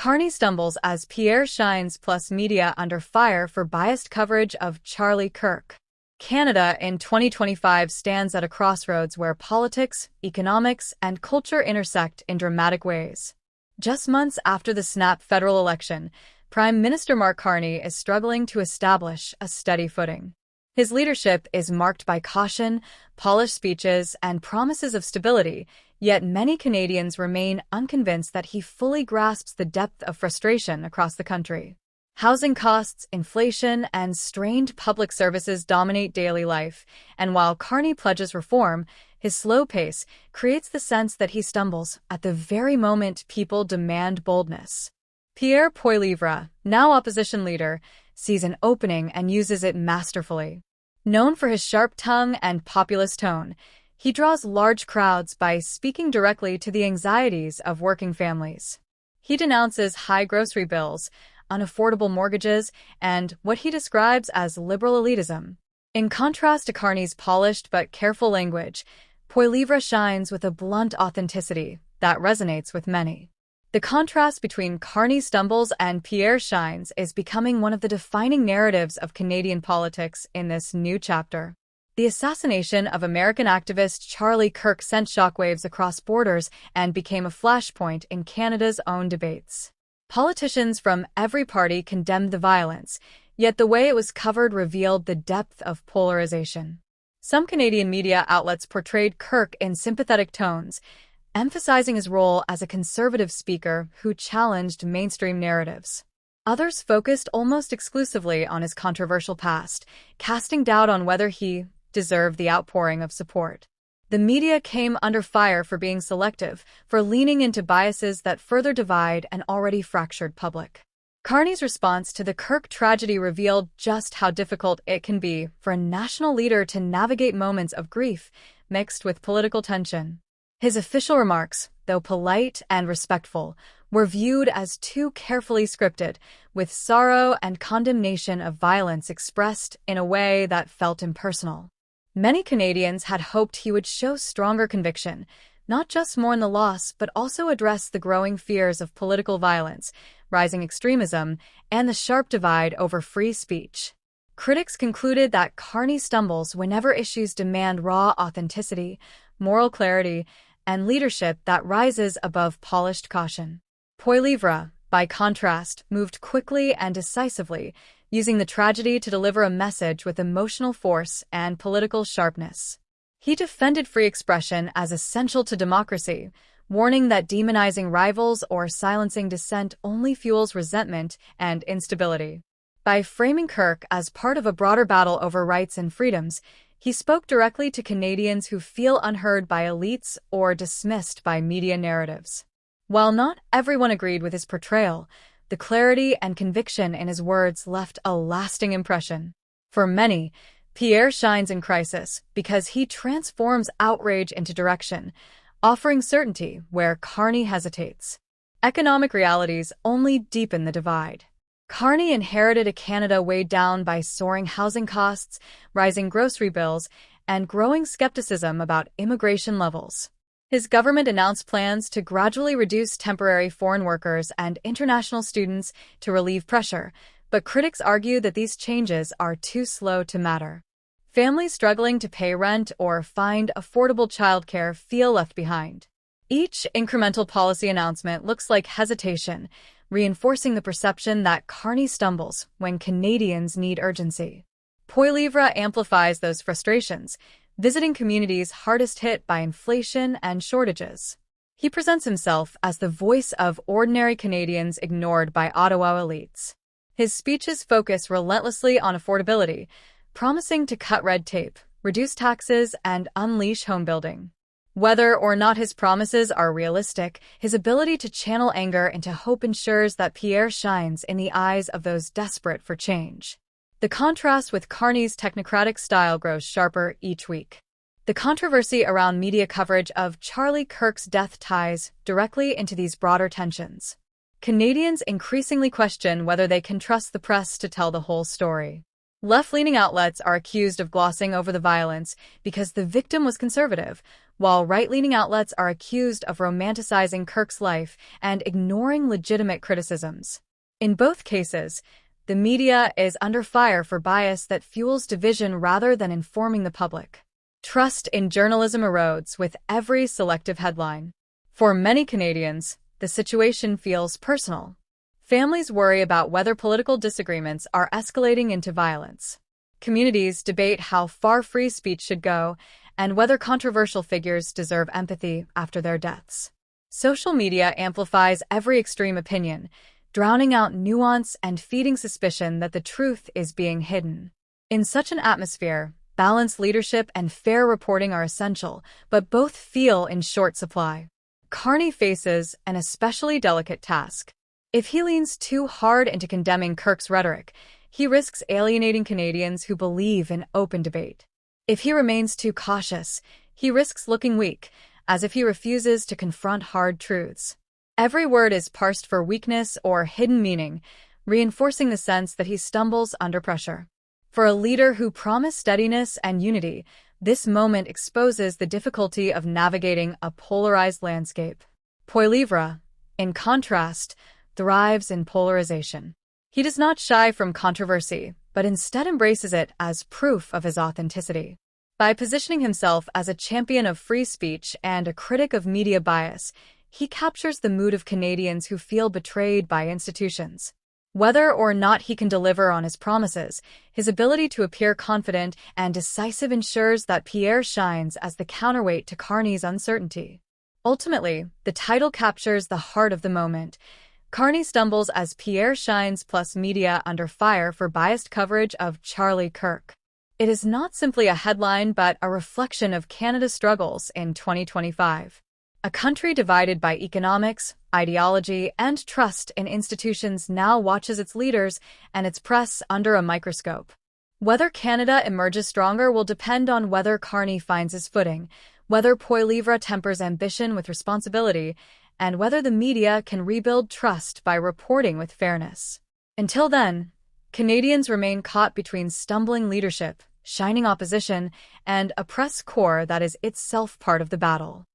Carney stumbles as Pierre shines plus media under fire for biased coverage of Charlie Kirk. Canada in 2025 stands at a crossroads where politics, economics, and culture intersect in dramatic ways. Just months after the snap federal election, Prime Minister Carney is struggling to establish a steady footing. His leadership is marked by caution, polished speeches, and promises of stability, yet many Canadians remain unconvinced that he fully grasps the depth of frustration across the country. Housing costs, inflation, and strained public services dominate daily life, and while Carney pledges reform, his slow pace creates the sense that he stumbles at the very moment people demand boldness. Pierre Poilievre, now opposition leader, sees an opening and uses it masterfully. Known for his sharp tongue and populist tone, he draws large crowds by speaking directly to the anxieties of working families. He denounces high grocery bills, unaffordable mortgages, and what he describes as liberal elitism. In contrast to Carney's polished but careful language, Poilievre shines with a blunt authenticity that resonates with many. The contrast between Carney's stumbles and Pierre shines is becoming one of the defining narratives of Canadian politics in this new chapter. The assassination of American activist Charlie Kirk sent shockwaves across borders and became a flashpoint in Canada's own debates. Politicians from every party condemned the violence, yet the way it was covered revealed the depth of polarization. Some Canadian media outlets portrayed Kirk in sympathetic tones, emphasizing his role as a conservative speaker who challenged mainstream narratives. Others focused almost exclusively on his controversial past, casting doubt on whether he deserved the outpouring of support. The media came under fire for being selective, for leaning into biases that further divide an already fractured public. Carney's response to the Kirk tragedy revealed just how difficult it can be for a national leader to navigate moments of grief mixed with political tension. His official remarks, though polite and respectful, were viewed as too carefully scripted, with sorrow and condemnation of violence expressed in a way that felt impersonal. Many Canadians had hoped he would show stronger conviction, not just mourn the loss, but also address the growing fears of political violence, rising extremism, and the sharp divide over free speech. Critics concluded that Carney stumbles whenever issues demand raw authenticity, moral clarity, and leadership that rises above polished caution. Poilievre, by contrast, moved quickly and decisively, using the tragedy to deliver a message with emotional force and political sharpness. He defended free expression as essential to democracy, warning that demonizing rivals or silencing dissent only fuels resentment and instability. By framing Kirk as part of a broader battle over rights and freedoms, he spoke directly to Canadians who feel unheard by elites or dismissed by media narratives. While not everyone agreed with his portrayal, the clarity and conviction in his words left a lasting impression. For many, Pierre shines in crisis because he transforms outrage into direction, offering certainty where Carney hesitates. Economic realities only deepen the divide. Carney inherited a Canada weighed down by soaring housing costs, rising grocery bills, and growing skepticism about immigration levels. His government announced plans to gradually reduce temporary foreign workers and international students to relieve pressure, but critics argue that these changes are too slow to matter. Families struggling to pay rent or find affordable childcare feel left behind. Each incremental policy announcement looks like hesitation, reinforcing the perception that Carney stumbles when Canadians need urgency. Poilievre amplifies those frustrations, visiting communities hardest hit by inflation and shortages. He presents himself as the voice of ordinary Canadians ignored by Ottawa elites. His speeches focus relentlessly on affordability, promising to cut red tape, reduce taxes, and unleash homebuilding. Whether or not his promises are realistic, his ability to channel anger into hope ensures that Pierre shines in the eyes of those desperate for change. The contrast with Carney's technocratic style grows sharper each week. The controversy around media coverage of Charlie Kirk's death ties directly into these broader tensions. Canadians increasingly question whether they can trust the press to tell the whole story. Left-leaning outlets are accused of glossing over the violence because the victim was conservative, while right-leaning outlets are accused of romanticizing Kirk's life and ignoring legitimate criticisms. In both cases, the media is under fire for bias that fuels division rather than informing the public. Trust in journalism erodes with every selective headline. For many Canadians, the situation feels personal. Families worry about whether political disagreements are escalating into violence. Communities debate how far free speech should go and whether controversial figures deserve empathy after their deaths. Social media amplifies every extreme opinion, drowning out nuance and feeding suspicion that the truth is being hidden. In such an atmosphere, balanced leadership and fair reporting are essential, but both feel in short supply. Carney faces an especially delicate task. If he leans too hard into condemning Kirk's rhetoric, he risks alienating Canadians who believe in open debate. If he remains too cautious, he risks looking weak, as if he refuses to confront hard truths. Every word is parsed for weakness or hidden meaning, reinforcing the sense that he stumbles under pressure. For a leader who promised steadiness and unity, this moment exposes the difficulty of navigating a polarized landscape. Poilievre, in contrast, thrives in polarization. He does not shy from controversy, but instead embraces it as proof of his authenticity. By positioning himself as a champion of free speech and a critic of media bias, he captures the mood of Canadians who feel betrayed by institutions. Whether or not he can deliver on his promises, his ability to appear confident and decisive ensures that Pierre shines as the counterweight to Carney's uncertainty. Ultimately, the title captures the heart of the moment. Carney stumbles as Pierre shines plus media under fire for biased coverage of Charlie Kirk. It is not simply a headline but a reflection of Canada's struggles in 2025. A country divided by economics, ideology, and trust in institutions now watches its leaders and its press under a microscope. Whether Canada emerges stronger will depend on whether Carney finds his footing, whether Poilievre tempers ambition with responsibility, and whether the media can rebuild trust by reporting with fairness. Until then, Canadians remain caught between stumbling leadership, shining opposition, and a press corps that is itself part of the battle.